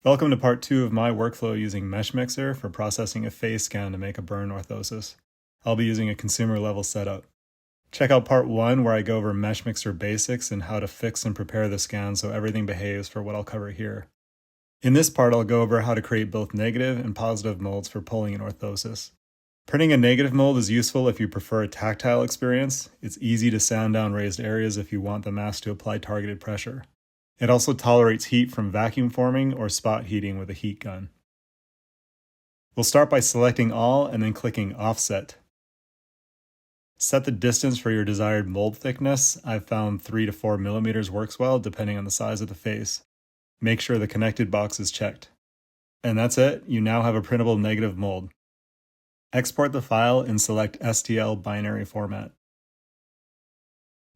Welcome to part 2 of my workflow using Meshmixer for processing a face scan to make a burn orthosis. I'll be using a consumer level setup. Check out part 1 where I go over Meshmixer basics and how to fix and prepare the scan so everything behaves for what I'll cover here. In this part, I'll go over how to create both negative and positive molds for pulling an orthosis. Printing a negative mold is useful if you prefer a tactile experience. It's easy to sand down raised areas if you want the mask to apply targeted pressure. It also tolerates heat from vacuum forming or spot heating with a heat gun. We'll start by selecting all and then clicking Offset. Set the distance for your desired mold thickness. I've found 3 to 4 millimeters works well depending on the size of the face. Make sure the connected box is checked. And that's it, you now have a printable negative mold. Export the file and select STL binary format.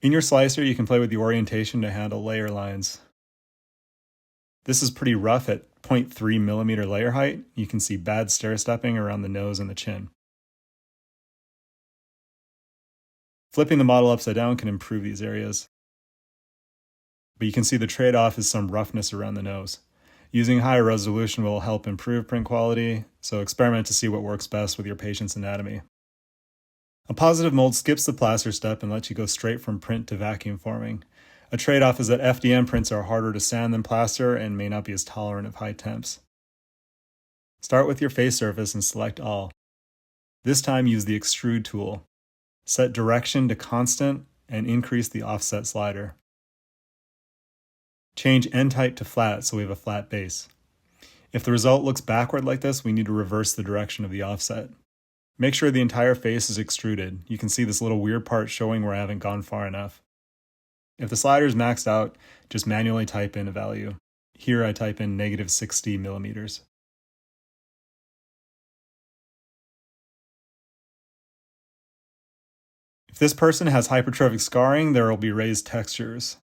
In your slicer, you can play with the orientation to handle layer lines. This is pretty rough at 0.3 millimeter layer height. You can see bad stair-stepping around the nose and the chin. Flipping the model upside down can improve these areas. But you can see the trade-off is some roughness around the nose. Using higher resolution will help improve print quality, so experiment to see what works best with your patient's anatomy. A positive mold skips the plaster step and lets you go straight from print to vacuum forming. A trade-off is that FDM prints are harder to sand than plaster and may not be as tolerant of high temps. Start with your face surface and select all. This time use the extrude tool. Set direction to constant and increase the offset slider. Change end type to flat so we have a flat base. If the result looks backward like this, we need to reverse the direction of the offset. Make sure the entire face is extruded. You can see this little weird part showing where I haven't gone far enough. If the slider is maxed out, just manually type in a value. Here I type in negative 60 millimeters. If this person has hypertrophic scarring, there will be raised textures.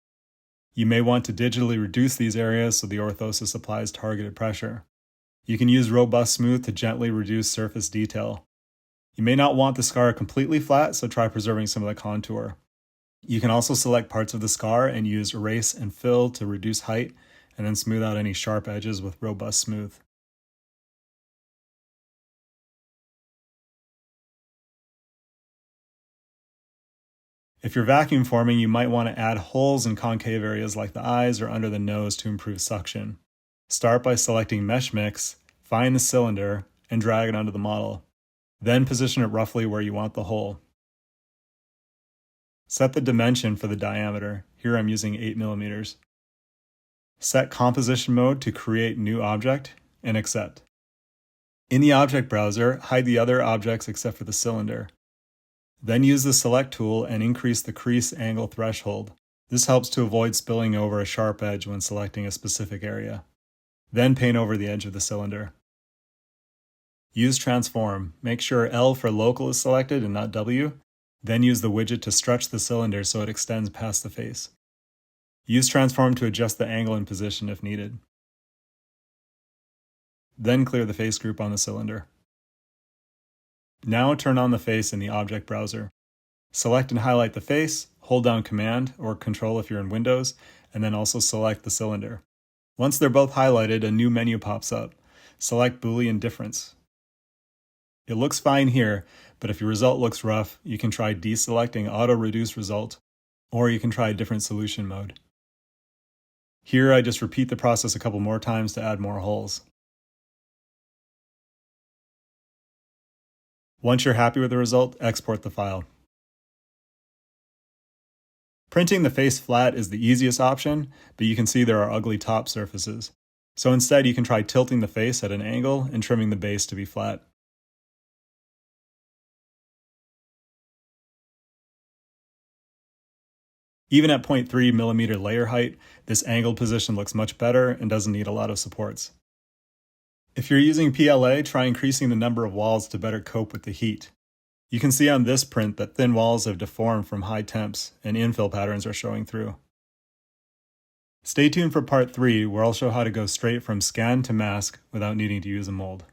You may want to digitally reduce these areas so the orthosis applies targeted pressure. You can use robust smooth to gently reduce surface detail. You may not want the scar completely flat, so try preserving some of the contour. You can also select parts of the scar and use erase and fill to reduce height, and then smooth out any sharp edges with robust smooth. If you're vacuum forming, you might want to add holes in concave areas like the eyes or under the nose to improve suction. Start by selecting Mesh Mix, find the cylinder, and drag it onto the model. Then position it roughly where you want the hole. Set the dimension for the diameter. Here I'm using 8 millimeters. Set composition mode to create new object and accept. In the object browser, hide the other objects except for the cylinder. Then use the select tool and increase the crease angle threshold. This helps to avoid spilling over a sharp edge when selecting a specific area. Then paint over the edge of the cylinder. Use transform. Make sure L for local is selected and not W. Then use the widget to stretch the cylinder so it extends past the face. Use transform to adjust the angle and position if needed. Then clear the face group on the cylinder. Now turn on the face in the object browser. Select and highlight the face, hold down Command or Control if you're in Windows, and then also select the cylinder. Once they're both highlighted, a new menu pops up. Select Boolean difference. It looks fine here, but if your result looks rough, you can try deselecting Auto Reduce Result, or you can try a different solution mode. Here I just repeat the process a couple more times to add more holes. Once you're happy with the result, export the file. Printing the face flat is the easiest option, but you can see there are ugly top surfaces. So instead you can try tilting the face at an angle and trimming the base to be flat. Even at 0.3 millimeter layer height, this angled position looks much better and doesn't need a lot of supports. If you're using PLA, try increasing the number of walls to better cope with the heat. You can see on this print that thin walls have deformed from high temps and infill patterns are showing through. Stay tuned for part 3 where I'll show how to go straight from scan to mask without needing to use a mold.